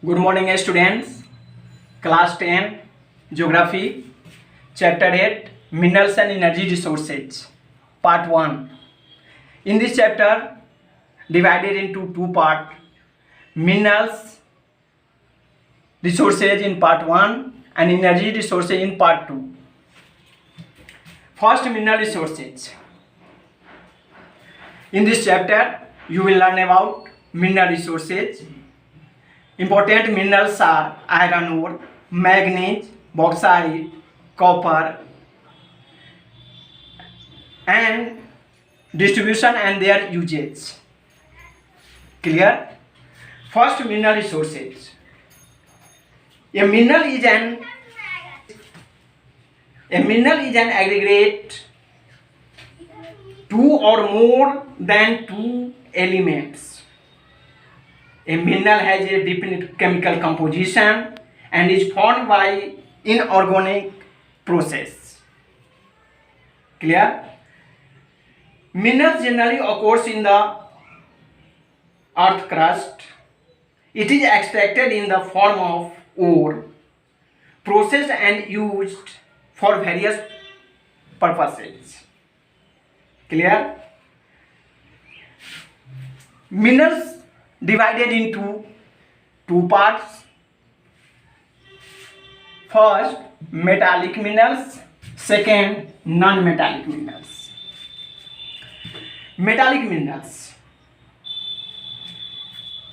Good morning, students. Class 10, Geography, Chapter 8, Minerals and Energy Resources, Part 1. In this chapter, divided into two parts, minerals resources in Part 1 and energy resources in Part 2. First, mineral resources. In this chapter, you will learn about mineral resources. Important minerals are iron ore, manganese, bauxite, copper, and distribution and their usage. Clear? First, mineral resources. A mineral is an aggregate two or more than two elements. A mineral has a definite chemical composition and is formed by inorganic process. Clear? Minerals generally occurs in the earth crust. It is extracted in the form of ore, processed and used for various purposes. Clear? Minerals divided into two parts. First, metallic minerals. Second, non-metallic minerals. Metallic minerals.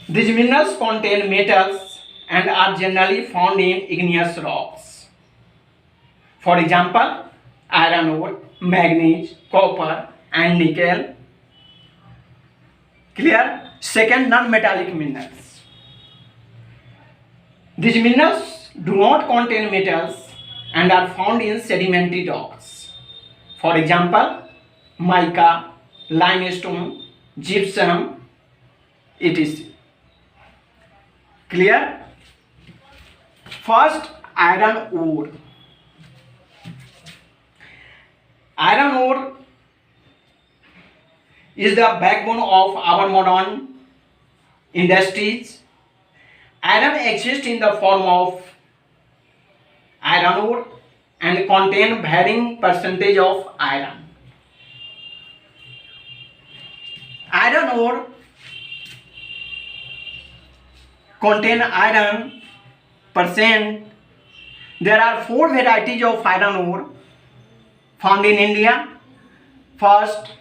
These minerals contain metals and are generally found in igneous rocks. For example, iron ore, manganese, copper, and nickel. Clear? Second, non-metallic minerals. These minerals do not contain metals and are found in sedimentary rocks. For example, mica, limestone, gypsum, etc. Clear? First, iron ore. Iron ore is the backbone of our modern industries. Iron exists in the form of iron ore and contain varying percentage of iron. Iron ore contain iron percent. There are four varieties of iron ore found in India. First,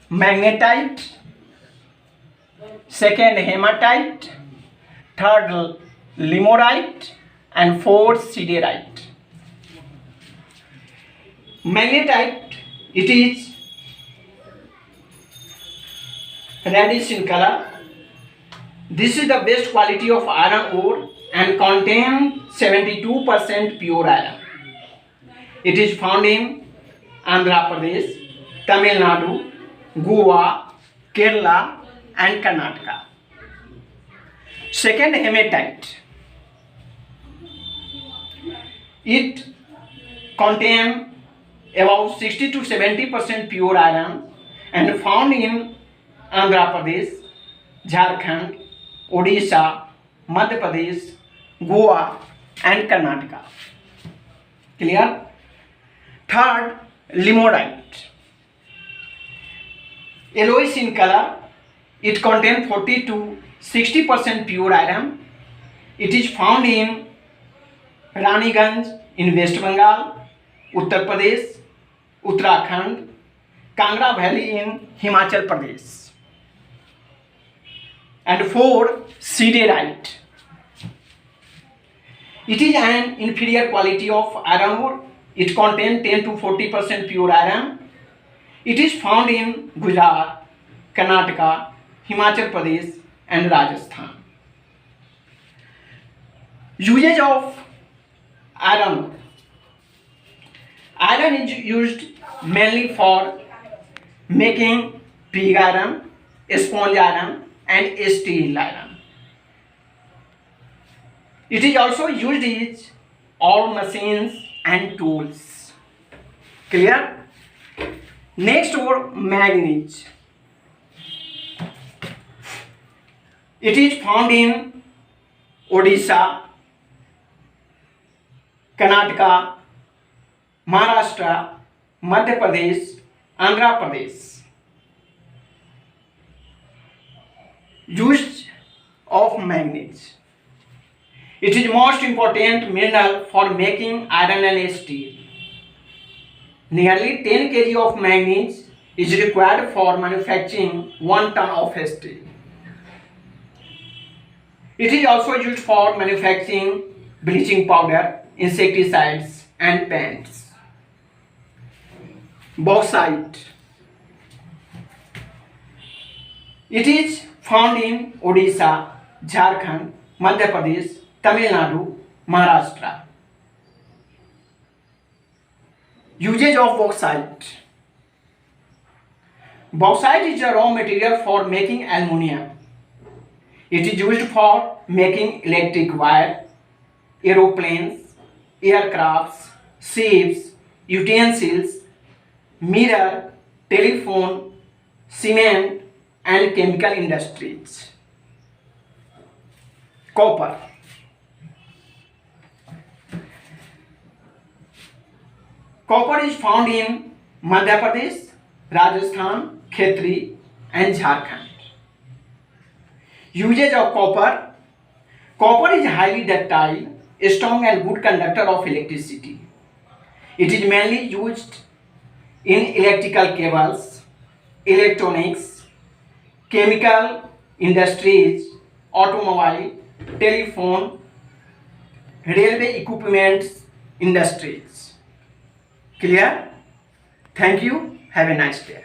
magnetite. Second, hematite. Third, limorite. And fourth, siderite. Magnetite, it is reddish in color. This is the best quality of iron ore and contains 72% pure iron. It is found in Andhra Pradesh, Tamil Nadu, Goa, Kerala, and Karnataka. Second, hematite. It contains about 60 to 70% pure iron and found in Andhra Pradesh, Jharkhand, Odisha, Madhya Pradesh, Goa, and Karnataka. Clear? Third, limorite. Yellowish in color. It contains 40 to 60% pure iron. It is found in Raniganj in West Bengal, Uttar Pradesh, Uttarakhand, Kangra Valley in Himachal Pradesh. And four, siderite. It is an inferior quality of iron ore. It contains 10 to 40% pure iron. It is found in Gujarat, Karnataka, Himachal Pradesh, and Rajasthan. Usage of iron ore. Iron is used mainly for making pig iron, sponge iron, and steel iron. It is also used in all machines and tools. Clear? Next, ore, manganese. It is found in Odisha, Karnataka, Maharashtra, Madhya Pradesh, Andhra Pradesh. Use of manganese. It is most important mineral for making iron and steel. Nearly 10 kg of manganese is required for manufacturing 1 ton of steel. It is also used for manufacturing bleaching powder, insecticides and paints. Bauxite. It is found in Odisha, Jharkhand, Madhya Pradesh, Tamil Nadu, Maharashtra. Usage of bauxite. Bauxite is a raw material for making aluminium. It is used for making electric wire, aeroplanes, aircrafts, ships, utensils, mirror, telephone, cement and chemical industries. Copper. Copper is found in Madhya Pradesh, Rajasthan, Khetri and Jharkhand. Usage of copper. Copper is highly ductile, strong and good conductor of electricity. It is mainly used in electrical cables, electronics, chemical industries, automobile, telephone, railway equipments industries. Clear? Thank you. Have a nice day.